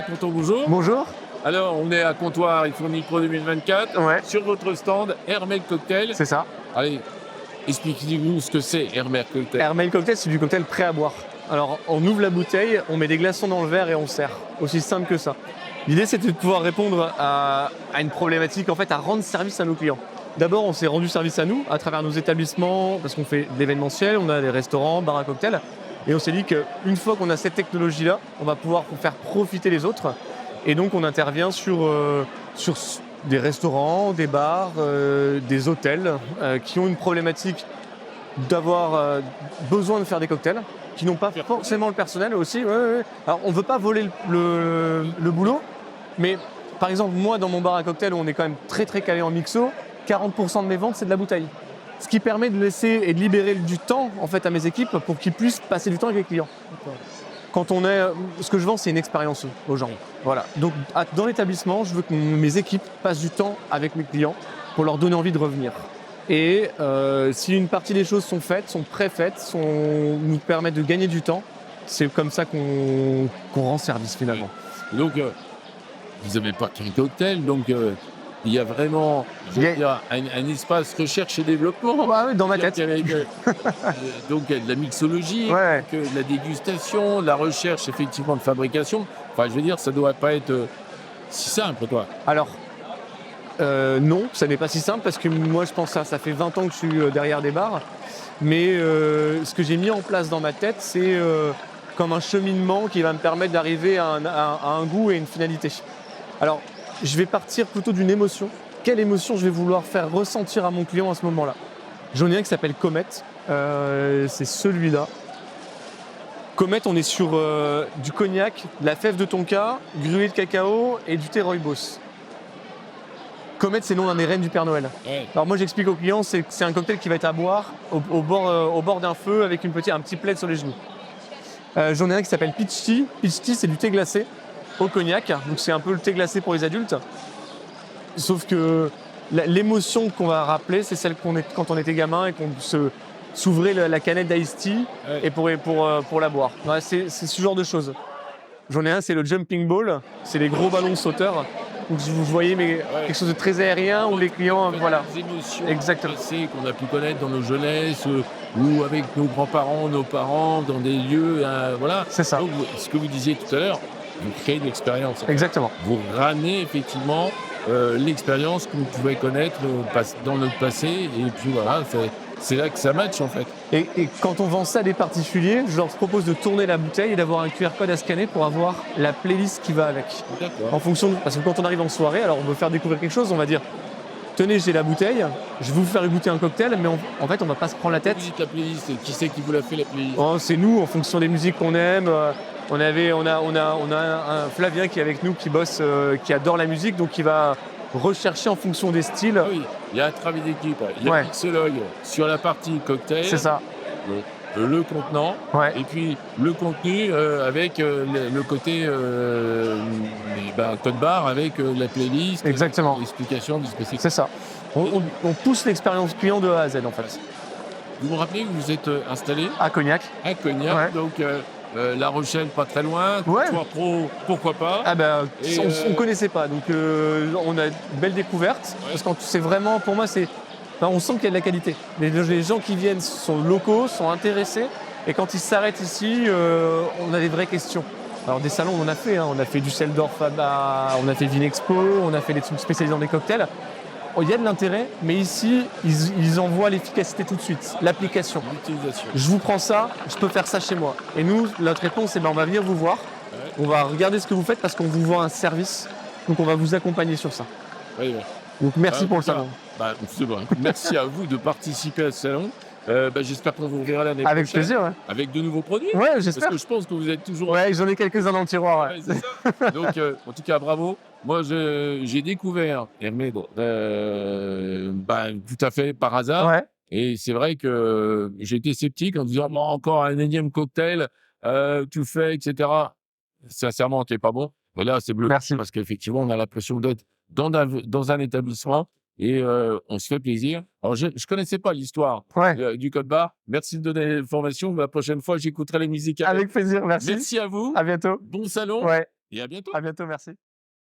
Tonton, bonjour. Bonjour. Alors, on est à Comptoir et Fourni Pro 2024. Ouais, Sur votre stand, Hermel Cocktail. c'est ça. Allez, expliquez-nous ce que c'est Hermel Cocktail. Hermel Cocktail, c'est du cocktail prêt à boire. Alors, on ouvre la bouteille, on met des glaçons dans le verre et on sert. Aussi simple que ça. L'idée, c'était de pouvoir répondre à une problématique, en fait, à rendre service à nos clients. D'abord, on s'est rendu service à nous à travers nos établissements, parce qu'on fait de l'événementiel, on a des restaurants, bars à cocktails. Et on s'est dit qu'une fois qu'on a cette technologie-là, on va pouvoir faire profiter les autres. Et donc, on intervient sur des restaurants, des bars, des hôtels qui ont une problématique d'avoir besoin de faire des cocktails, qui n'ont pas forcément le personnel aussi. Ouais, ouais. Alors, on ne veut pas voler le boulot, mais par exemple, moi, dans mon bar à cocktails, où on est quand même très très calé en mixo, 40% de mes ventes, c'est de la bouteille. Ce qui permet de laisser et de libérer du temps en fait, à mes équipes pour qu'ils puissent passer du temps avec les clients. Quand on est, ce que je vends, c'est une expérience aux gens. Voilà. Donc, dans l'établissement, je veux que mes équipes passent du temps avec mes clients pour leur donner envie de revenir. Et si une partie des choses sont faites, sont préfaites, nous permettent de gagner du temps, c'est comme ça qu'on rend service finalement. Donc, vous n'avez pas qu'un cocktail, donc il y a vraiment Il y a- un espace recherche et développement. Ouais, dans ma tête. Donc, donc, il y a de la mixologie, Ouais. de la dégustation, de la recherche effectivement de fabrication. Enfin, je veux dire, ça ne doit pas être si simple, quoi. Alors, non, ça n'est pas si simple parce que moi je pense ça fait 20 ans que je suis derrière des bars. Mais ce que j'ai mis en place dans ma tête, c'est comme un cheminement qui va me permettre d'arriver à un goût et une finalité. Alors, je vais partir plutôt d'une émotion. Quelle émotion je vais vouloir faire ressentir à mon client à ce moment-là? J'en ai un qui s'appelle Comet. C'est celui-là. Comet, on est sur du cognac, de la fève de tonka, gruau de cacao et du thé rooibos. Comet, c'est le nom d'un des reines du Père Noël. Ouais. Alors moi, j'explique aux clients, c'est un cocktail qui va être à boire au bord d'un feu avec un petit plaid sur les genoux. J'en ai un qui s'appelle Peach Tea. Peach Tea, c'est du thé glacé au cognac. Donc c'est un peu le thé glacé pour les adultes. Sauf que l'émotion qu'on va rappeler, c'est celle quand on était gamin et qu'on s'ouvrait la canette d'Ice Tea Ouais. et pour la boire. Ouais, c'est ce genre de choses. J'en ai un, c'est le jumping ball. C'est les gros ballons sauteurs. Donc vous voyez quelque chose de très aérien où les clients, voilà. Des émotions Exactement. passées qu'on a pu connaître dans nos jeunesses ou avec nos grands-parents, nos parents, dans des lieux, voilà. C'est ça. Donc, ce que vous disiez tout à l'heure, vous créez une expérience. Exactement. Vous ramenez effectivement l'expérience que vous pouvez connaître dans notre passé et puis voilà, c'est là que ça match en fait. Et quand on vend ça à des particuliers, je leur propose de tourner la bouteille et d'avoir un QR code à scanner pour avoir la playlist qui va avec. D'accord. En fonction parce que quand on arrive en soirée, alors on veut faire découvrir quelque chose, on va dire tenez, j'ai la bouteille, je vais vous faire goûter un cocktail, mais en fait, on va pas se prendre la tête. Vous dites la playlist, qui c'est qui vous l'a fait la playlist? Oh, c'est nous, en fonction des musiques qu'on aime. On a un Flavien qui est avec nous, qui bosse, qui adore la musique, donc qui va rechercher en fonction des styles. Ah oui, il y a un travail d'équipe. Il y a Ouais. un mixologue sur la partie cocktail, C'est ça. le contenant, Ouais. et puis le contenu avec le côté code barre avec la playlist, Exactement. l'explication de ce que c'est. C'est ça. On pousse l'expérience client de A à Z, en fait. Vous vous rappelez que vous êtes installé À Cognac. à Cognac, Ouais. donc La Rochelle pas très loin, Ouais. Comptoir Pro, pourquoi pas. Ah ben, Et, on connaissait pas, donc on a une belle découverte. Ouais. Parce que c'est vraiment, pour moi, on sent qu'il y a de la qualité. Les gens qui viennent sont locaux, sont intéressés, et quand ils s'arrêtent ici, on a des vraies questions. Alors des salons, on en a fait, hein. On a fait du Düsseldorf, on a fait Vinexpo, on a fait des trucs spécialisés dans des cocktails. Oh, il y a de l'intérêt, mais ici, ils en voient l'efficacité tout de suite, l'application. L'utilisation. Je vous prends ça, je peux faire ça chez moi. Et nous, notre réponse, c'est on va venir vous voir, Ouais. on va regarder ce que vous faites parce qu'on vous vend un service, donc on va vous accompagner sur ça. Oui, oui. Donc merci Ah, pour le voilà. salon. C'est bon. Merci à vous de participer à ce salon. J'espère qu'on vous verra l'année Avec prochaine. plaisir, ouais. Avec de nouveaux produits. Ouais, Parce j'espère. que je pense que vous êtes toujours. Ouais, j'en ai quelques-uns dans le tiroir. Ouais. Ouais, c'est ça. Donc, en tout cas, bravo. Moi, j'ai découvert Hermé tout à fait par hasard. Ouais. Et c'est vrai que j'étais sceptique en disant bon, encore un énième cocktail, tout fait, etc. Sincèrement, t'es pas bon. Mais là, c'est bleu. Merci. Parce qu'effectivement, on a l'impression d'être dans un établissement et on se fait plaisir. Alors, je ne connaissais pas l'histoire Ouais. du code barre. Merci de donner l'information. La prochaine fois, j'écouterai les musiques. Avec plaisir, merci. Merci à vous. À bientôt. Bon salon. Ouais. et à bientôt. À bientôt, merci.